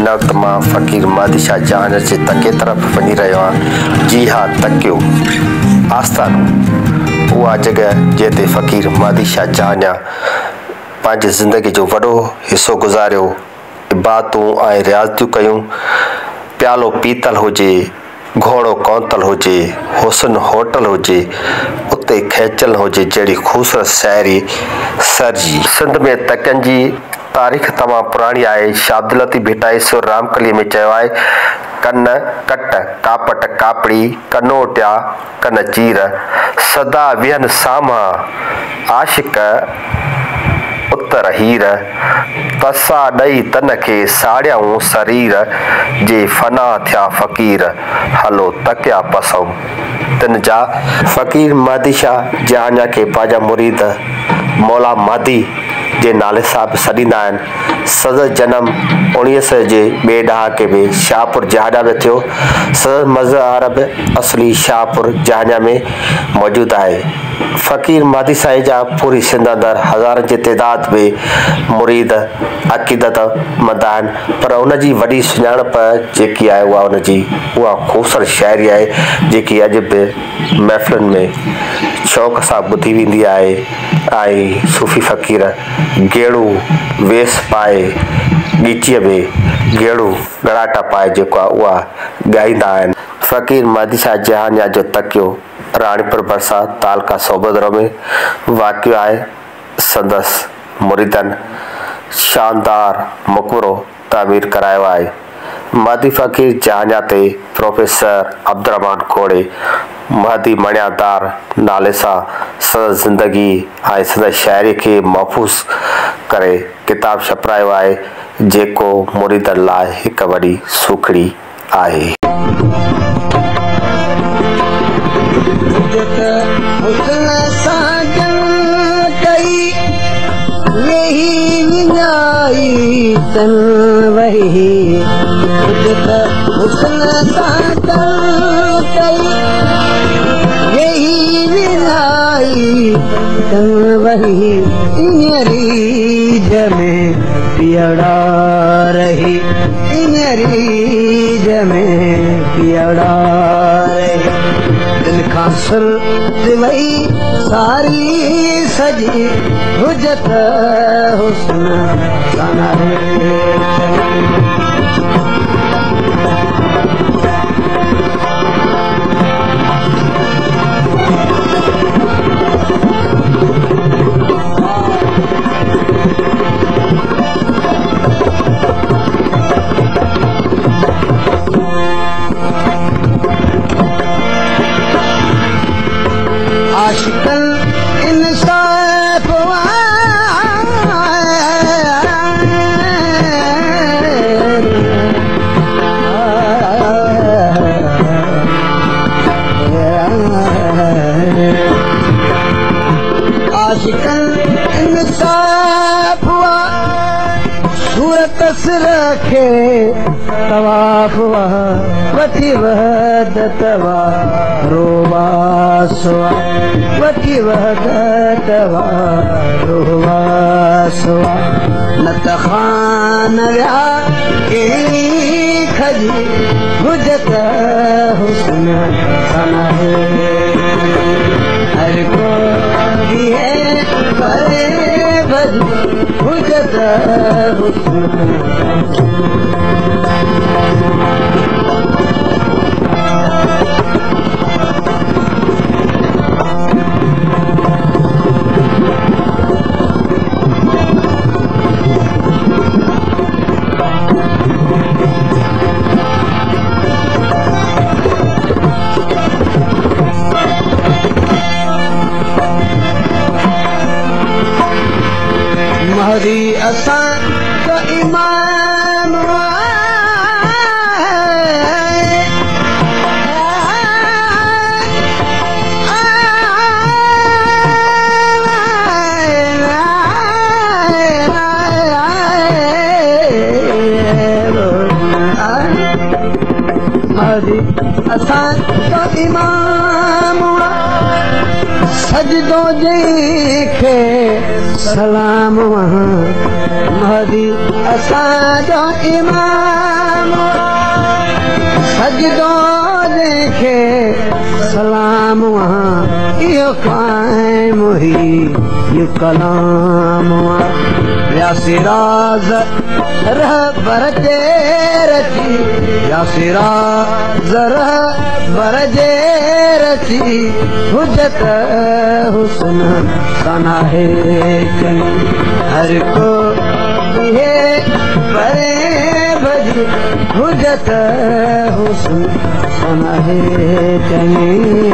हिन वक्त मां फ़कीर महदी शाह जहांजा जे तके तरफ़ वञी रहियो आहियां। जी हाँ, तकियो आस्थानो उहा जगह जिते फ़कीर महदी शाह जहांजा पंहिंजी ज़िंदगी जो वॾो हिसो गुज़ारियो, इबादतूं ऐं रियाज़तूं कयूं। प्यालो पीतल हुजे, घोड़ो कौंतल हुजे, हुसन होटल हुजे, उते खेचल हुजे, जहिड़ी ख़ूबसूरत शाइरी सरजी। सिंध में तकियनि जी तारीख़ तमामु पुराणी आहे। शाह अब्दुल लतीफ़ भिटाईसुर रामकलीअ में चयो आहे, कन कट कापट कापड़ी कनोटिया कन चीर सदा विहन सामा आशिक उत्तर हीर तसा ॾई तन खे साड़ियाऊं शरीर जे फना थिया फ़कीर हलो तकिया पसऊं। तिन जा फ़कीर महदी शाह जहांजा खे पंहिंजा मुरीद मौला महदी जे नाले सां बि सॾींदा आहिनि। सदर जनम 1900 जे ॿिए ॾहाके में शाहपुर जहांजा में थियो। सदर मज़हब अरब असली शाहपुर जहांजा में मौजूदु आहे। फ़कीर महदी साईं जा पूरी सिंध अंदरि हज़ारनि जी तइदाद में मुरीद अक़ीदत मंद आहिनि, पर उनजी वॾी सुञाणप जेकी आहे उहा ख़ूबसूरत शाइरी आहे, जेकी अॼु बि महफ़िलुनि में शौक़ सां ॿुधी वेंदी आहे। ऐं सूफ़ी फ़कीर गेड़ू वेस पाए ॻीचीअ में गेड़ू गड़ाटा पाए जेको आहे उहा ॻाईंदा आहिनि। फ़कीर महदी शाह जहांजा जो तकियो राणीपुर भरिसां तालका सोबदरो में वाक़ियो आहे। संदसि मुरीदनि शानदार मक़बरो तामीर करायो आहे। महदी फ़कीर जहांजा ते प्रोफेसर अब्दुर्रहमान खोड़े महदी मणियादार नाले सां संदसि ज़िंदगी ऐं संदसि शाइरी खे महफ़ूज़ करे किताब छपिरायो आहे, जेको मुरीदनि लाइ हिकु वॾी सुखड़ी आहे। पियड़ा रही पियड़ा रही दिल खां सुर वही सारी सजी हुजत हुस्न साना आशिकन इंसाफ आशिकन इंसाफ सूरत रखे तवाफ वठी वहद तवा रोवा सुआ वठी वहद तवा रोवा सुआ नत खान या खजी हुजत हुस्न सना है हर को भी है परे भजी हुजत हुस्न महदी असां तो ईमान महदी असां तो ईमान सजदो जंहिंखे सलाम महदी असांजो ईमान सजदो देखे सलाम वहाँ यो कायम ही यो कलाम वहाँ या सिराज रह बरजे रची या सिराज रह बरजे रची हुजत हुस्न सना है चली हर को ये परे भजी हुजत हुस्न सना है चली